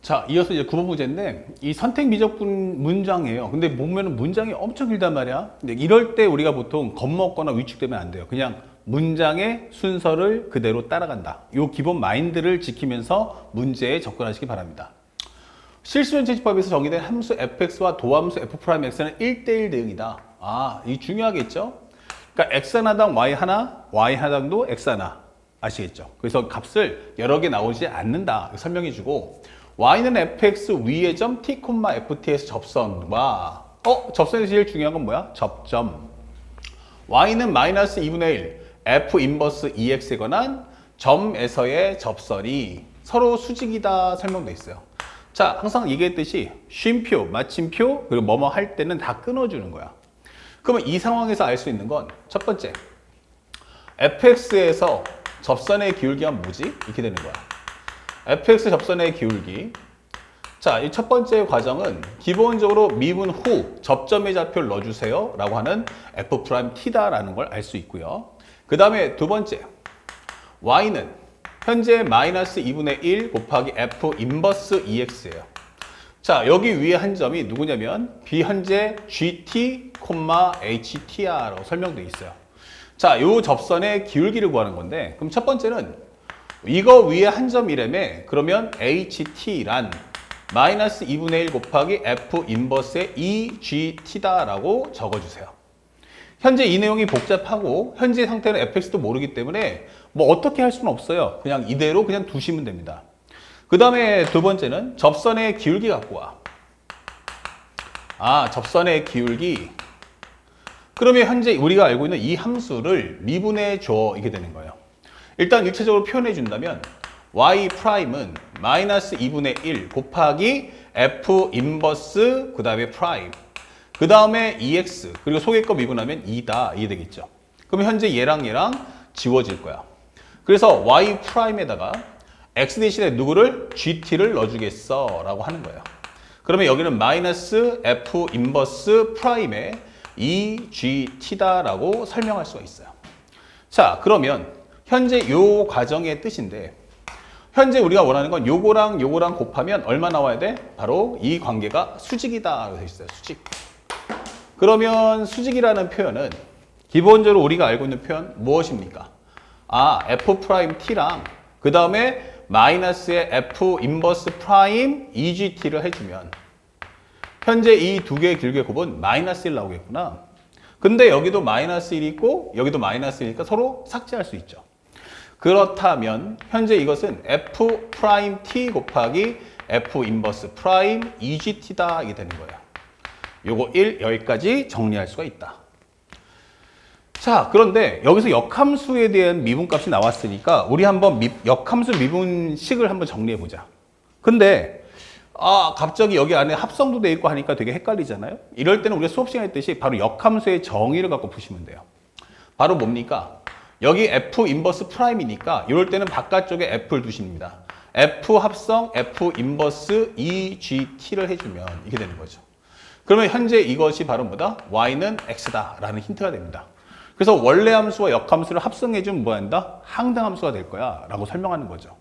자, 이어서 이제 9번 문제인데, 이 선택 미적분 문장이에요. 근데 보면은 문장이 엄청 길단 말이야. 근데 이럴 때 우리가 보통 겁먹거나 위축되면 안 돼요. 그냥 문장의 순서를 그대로 따라간다. 요 기본 마인드를 지키면서 문제에 접근하시기 바랍니다. 실수연체집합에서 정의된 함수 fx와 도함수 f'x는 1대1 대응이다. 아, 이 중요하겠죠? 그러니까 x 하나당 y 하나, y 하나당도 x 하나. 아시겠죠? 그래서 값을 여러 개 나오지 않는다. 설명해 주고, y는 fx 위의 점 t, ft에서 접선과 접선에서 제일 중요한 건 뭐야? 접점. y는 마이너스 2분의 1 f 인버스 ex에 관한 점에서의 접선이 서로 수직이다 설명돼 있어요. 자, 항상 얘기했듯이 쉼표, 마침표, 그리고 뭐뭐 할 때는 다 끊어주는 거야. 그러면 이 상황에서 알 수 있는 건 첫 번째, fx에서 접선의 기울기가 뭐지? 이렇게 되는 거야. fx 접선의 기울기. 자, 이 첫 번째 과정은 기본적으로 미분 후 접점의 좌표를 넣어주세요 라고 하는 f't다라는 걸 알 수 있고요. 그 다음에 두 번째, y는 현재 마이너스 2분의 1 곱하기 f 인버스 ex예요. 자, 여기 위에 한 점이 누구냐면 비현재 gt, ht라고 설명되어 있어요. 자, 요 접선의 기울기를 구하는 건데, 그럼 첫 번째는 이거 위에 한 점이라며, 그러면 ht란 마이너스 2분의 1 곱하기 f 인버스의 egt다라고 적어주세요. 현재 이 내용이 복잡하고 현재 상태는 fx도 모르기 때문에 뭐 어떻게 할 수는 없어요. 그냥 이대로 그냥 두시면 됩니다. 그 다음에 두 번째는 접선의 기울기 갖고 와. 아, 접선의 기울기. 그러면 현재 우리가 알고 있는 이 함수를 미분해 줘 이게 되는 거예요. 일단 1차적으로 표현해 준다면 y'은 마이너스 2분의 1 곱하기 f 인버스 그 다음에 프라임 그 다음에 ex 그리고 속의 거 미분하면 2다 이게 되겠죠. 그럼 현재 얘랑 지워질 거야. 그래서 y 프라임에다가 x 대신에 누구를 gt를 넣어주겠어 라고 하는 거예요. 그러면 여기는 마이너스 f 인버스 프라임에 egt다라고 설명할 수가 있어요. 자, 그러면 현재 요 과정의 뜻인데, 현재 우리가 원하는 건 요거랑 요거랑 곱하면 얼마 나와야 돼? 바로 이 관계가 수직이다 라고 되어 있어요. 수직. 그러면 수직이라는 표현은 기본적으로 우리가 알고 있는 표현 무엇입니까? 아, f't랑 그 다음에 마이너스의 f 인버스 프라임 egt를 해주면 현재 이 두 개의 길게 곱은 마이너스 1 나오겠구나. 근데 여기도 마이너스 1이 있고 여기도 마이너스 1이니까 서로 삭제할 수 있죠. 그렇다면 현재 이것은 f't 곱하기 f 인버스 프라임 egt다 이게 되는 거예요. 요거 1 여기까지 정리할 수가 있다. 자, 그런데 여기서 역함수에 대한 미분값이 나왔으니까 우리 한번 역함수 미분식을 한번 정리해 보자. 근데 갑자기 여기 안에 합성도 돼 있고 하니까 되게 헷갈리잖아요. 이럴 때는 우리가 수업 시간에 했듯이 바로 역함수의 정의를 갖고 푸시면 돼요. 바로 뭡니까? 여기 f 인버스 프라임이니까 이럴 때는 바깥쪽에 f를 두십니다. f 합성 f 인버스 egt를 해주면 이게 되는 거죠. 그러면 현재 이것이 바로 뭐다? y는 x다 라는 힌트가 됩니다. 그래서 원래 함수와 역함수를 합성해주면 뭐 한다? 항등함수가 될 거야 라고 설명하는 거죠.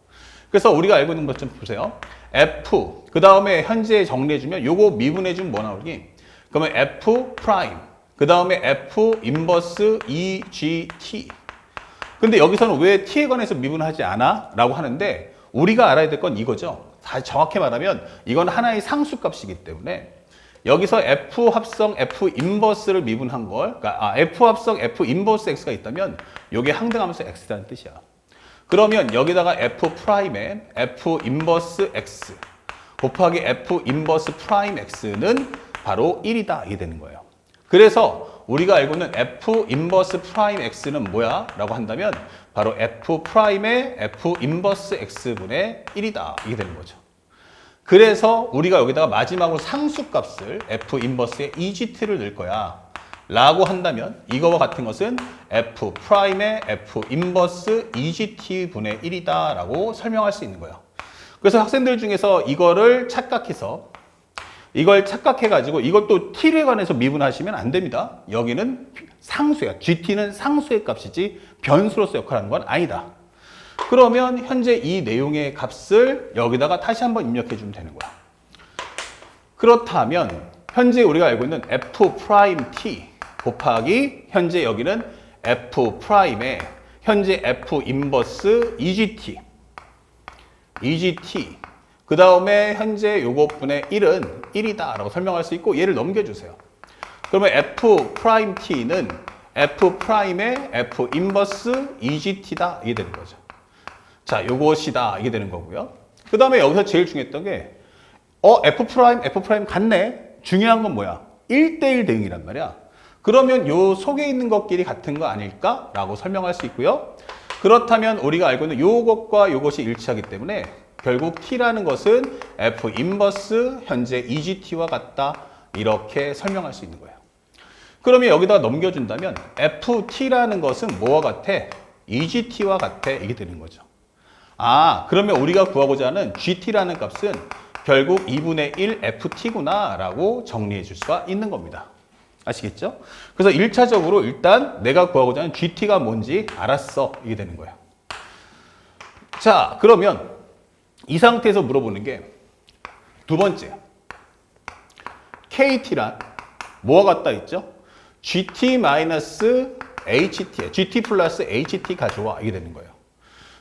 그래서 우리가 알고 있는 것 좀 보세요. f 그 다음에 현재 정리해주면 요거 미분해주면 뭐 나오니? 그러면 f 프라임 그 다음에 f 인버스 egt. 근데 여기서는 왜 t에 관해서 미분하지 않아? 라고 하는데 우리가 알아야 될 건 이거죠. 정확히 말하면 이건 하나의 상수값이기 때문에 여기서 f 합성 f 인버스를 미분한 걸, 그러니까 f 합성 f 인버스 x가 있다면 이게 항등함수 x라는 뜻이야. 그러면 여기다가 f 프라임에 f 인버스 x 곱하기 f 인버스 프라임 x는 바로 1이다 이게 되는 거예요. 그래서 우리가 알고 있는 f 인버스 프라임 x는 뭐야? 라고 한다면 바로 f 프라임의 f 인버스 x분의 1이다 이게 되는 거죠. 그래서 우리가 여기다가 마지막으로 상수값을 f 인버스의 egt를 넣을 거야 라고 한다면 이거와 같은 것은 f 프라임의 f 인버스egt 분의 1이다 라고 설명할 수 있는 거예요. 그래서 학생들 중에서 이거를 착각해서 이걸 착각해가지고 이것도 t에 관해서 미분하시면 안 됩니다. 여기는 상수야. gt는 상수의 값이지 변수로서 역할하는 건 아니다. 그러면 현재 이 내용의 값을 여기다가 다시 한번 입력해 주면 되는 거야. 그렇다면 현재 우리가 알고 있는 F'T 곱하기 현재 여기는 F'의 현재 F 인버스 EGT 그 다음에 현재 요것분의 1은 1이다 라고 설명할 수 있고 얘를 넘겨주세요. 그러면 F'T는 F'의 F 인버스 EGT다 이게 되는 거죠. 자, 요것이다 이게 되는 거고요. 그 다음에 여기서 제일 중요했던 게 F' 같네. 중요한 건 뭐야? 1대1 대응이란 말이야. 그러면 요 속에 있는 것끼리 같은 거 아닐까? 라고 설명할 수 있고요. 그렇다면 우리가 알고 있는 요것과 요것이 일치하기 때문에 결국 T라는 것은 F 인버스 현재 EGT와 같다. 이렇게 설명할 수 있는 거예요. 그러면 여기다 넘겨준다면 FT라는 것은 뭐와 같아? EGT와 같아. 이게 되는 거죠. 아, 그러면 우리가 구하고자 하는 GT라는 값은 결국 2분의 1 FT구나 라고 정리해 줄 수가 있는 겁니다. 아시겠죠? 그래서 1차적으로 일단 내가 구하고자 하는 GT가 뭔지 알았어. 이게 되는 거예요. 자, 그러면 이 상태에서 물어보는 게 두 번째. KT란 뭐와 같다 했죠? GT-HT, GT 플러스 HT 가져와. 이게 되는 거예요.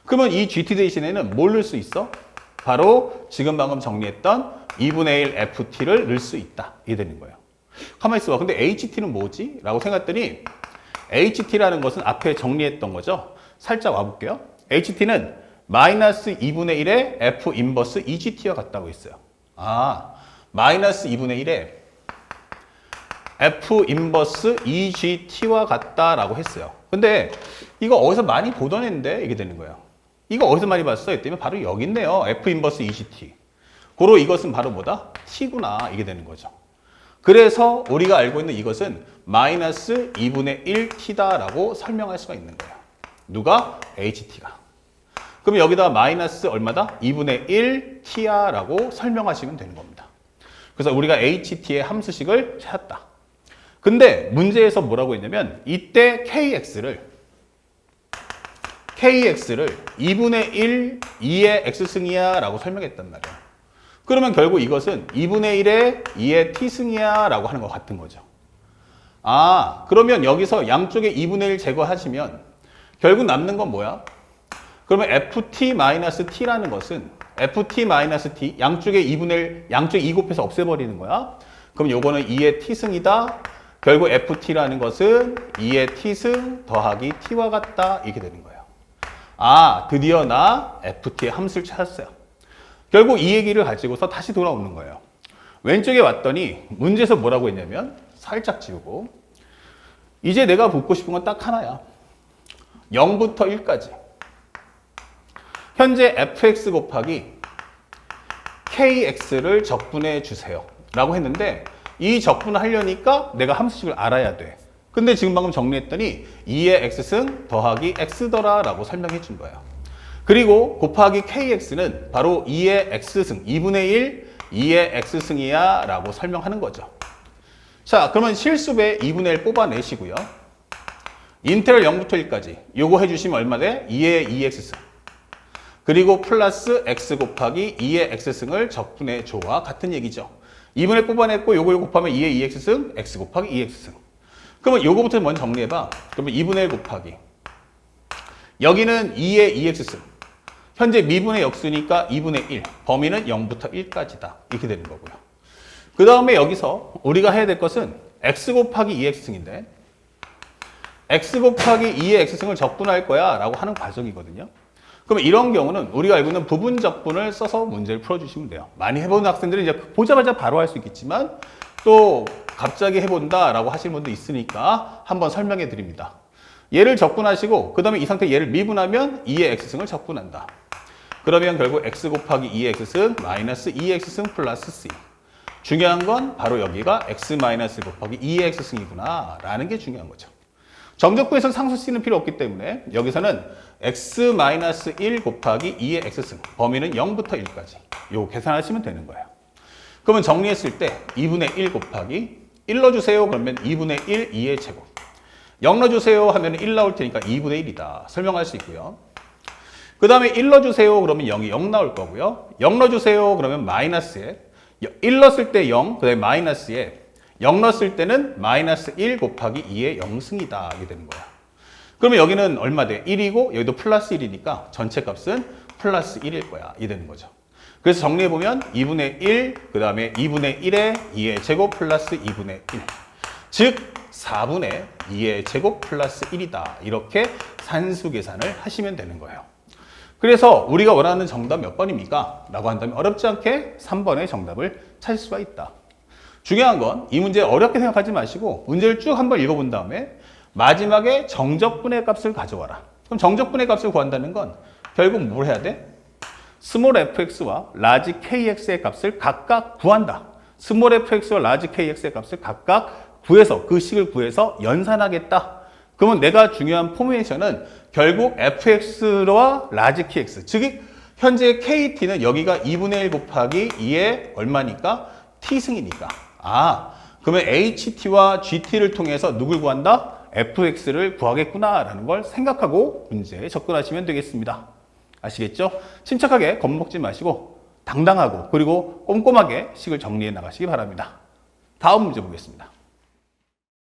그러면 이 GT 대신에는 뭘 넣을 수 있어? 바로 지금 방금 정리했던 2분의 1 FT를 넣을 수 있다. 이게 되는 거예요. 가만히 있어봐. 근데 HT는 뭐지? 라고 생각했더니 HT라는 것은 앞에 정리했던 거죠. 살짝 와볼게요. HT는 마이너스 2분의 1의 F 인버스 EGT와 같다고 했어요. 아, 마이너스 2분의 1의 F 인버스 EGT와 같다라고 했어요. 근데 이거 어디서 많이 보던 애인데 이게 되는 거예요. 이거 어디서 많이 봤어? 했더니 바로 여기 있네요. F 인버스 EGT. 고로 이것은 바로 뭐다? T구나. 이게 되는 거죠. 그래서 우리가 알고 있는 이것은 마이너스 2분의 1T다라고 설명할 수가 있는 거예요. 누가? HT가. 그럼 여기다 마이너스 얼마다? 2분의 1T야라고 설명하시면 되는 겁니다. 그래서 우리가 HT의 함수식을 찾았다. 근데 문제에서 뭐라고 했냐면 이때 KX를 2분의 1, 2의 X승이야 라고 설명했단 말이에요. 그러면 결국 이것은 2분의 1의 2의 T승이야 라고 하는 것 같은 거죠. 아, 그러면 여기서 양쪽에 2분의 1 제거하시면 결국 남는 건 뭐야? 그러면 FT-T라는 것은 FT-T, 양쪽에 2분의 1, 양쪽에 2 곱해서 없애버리는 거야. 그럼 요거는 2의 T승이다. 결국 FT라는 것은 2의 T승 더하기 T와 같다. 이렇게 되는 거예요. 아, 드디어 나 FT의 함수를 찾았어요. 결국 이 얘기를 가지고서 다시 돌아오는 거예요. 왼쪽에 왔더니 문제에서 뭐라고 했냐면 살짝 지우고 이제 내가 묻고 싶은 건 딱 하나야. 0부터 1까지. 현재 fx 곱하기 kx를 적분해 주세요. 라고 했는데 이 적분을 하려니까 내가 함수식을 알아야 돼. 근데 지금 방금 정리했더니 2의 x승 더하기 x더라 라고 설명해 준 거예요. 그리고 곱하기 kx는 바로 2의 x승, 2분의 1, 2의 x승이야 라고 설명하는 거죠. 자, 그러면 실수배 2분의 1 뽑아내시고요. 인테그럴 0부터 1까지 요거 해주시면 얼마 돼? 2의 2x승. 그리고 플러스 x 곱하기 2의 x승을 적분해 줘와 같은 얘기죠. 2분의 1 뽑아냈고 요거 곱하면 2의 2x승, x 곱하기 2x승. 그러면 요거부터 먼저 정리해봐. 그러면 2분의 1 곱하기 여기는 2의 2x승. 현재 미분의 역수니까 2분의 1. 범위는 0부터 1까지다. 이렇게 되는 거고요. 그 다음에 여기서 우리가 해야 될 것은 x 곱하기 2x승인데 x 곱하기 2의 x승을 적분할 거야 라고 하는 과정이거든요. 그러면 이런 경우는 우리가 알고 있는 부분 적분을 써서 문제를 풀어주시면 돼요. 많이 해보는 학생들은 이제 보자마자 바로 할 수 있겠지만 또 갑자기 해본다 라고 하시는 분도 있으니까 한번 설명해 드립니다. 얘를 적분하시고 그 다음에 이 상태 얘를 미분하면 2의 x승을 적분한다. 그러면 결국 x 곱하기 2의 x승 마이너스 2x승 플러스 c. 중요한 건 바로 여기가 x 마이너스 곱하기 2의 x승이구나 라는 게 중요한 거죠. 정적분에서는 상수 c는 필요 없기 때문에 여기서는 x-1 곱하기 2의 x승 범위는 0부터 1까지 요거 계산하시면 되는 거예요. 그러면 정리했을 때 2분의 1 곱하기 1 넣어주세요. 그러면 2분의 1 2의 제곱 0 넣어주세요 하면 1 나올 테니까 2분의 1이다 설명할 수 있고요. 그 다음에 1 넣어주세요. 그러면 0이 0 나올 거고요. 0 넣어주세요. 그러면 마이너스에 1 넣었을 때 0, 그 다음에 마이너스에 0 넣었을 때는 마이너스 1 곱하기 2의 0승이다. 이게 되는 거야. 그러면 여기는 얼마 돼? 1이고 여기도 플러스 1이니까 전체 값은 플러스 1일 거야. 이 되는 거죠. 그래서 정리해보면 2분의 1, 그 다음에 2분의 1의 2의 제곱 플러스 2분의 1. 즉 4분의 2의 제곱 플러스 1이다. 이렇게 산수 계산을 하시면 되는 거예요. 그래서 우리가 원하는 정답 몇 번입니까? 라고 한다면 어렵지 않게 3번의 정답을 찾을 수가 있다. 중요한 건 이 문제 어렵게 생각하지 마시고 문제를 쭉 한번 읽어본 다음에 마지막에 정적분의 값을 가져와라. 그럼 정적분의 값을 구한다는 건 결국 뭘 해야 돼? 스몰 fx와 라지 kx의 값을 각각 구한다. 스몰 fx와 라지 kx의 값을 각각 구해서 그 식을 구해서 연산하겠다. 그러면 내가 중요한 포메이션은 결국 fx와 라지 kx, 즉 현재 kt는 여기가 2분의 1 곱하기 2의 얼마니까? t승이니까. 그러면 ht와 gt를 통해서 누굴 구한다? fx를 구하겠구나라는 걸 생각하고 문제에 접근하시면 되겠습니다. 아시겠죠? 침착하게 겁먹지 마시고 당당하고 그리고 꼼꼼하게 식을 정리해 나가시기 바랍니다. 다음 문제 보겠습니다.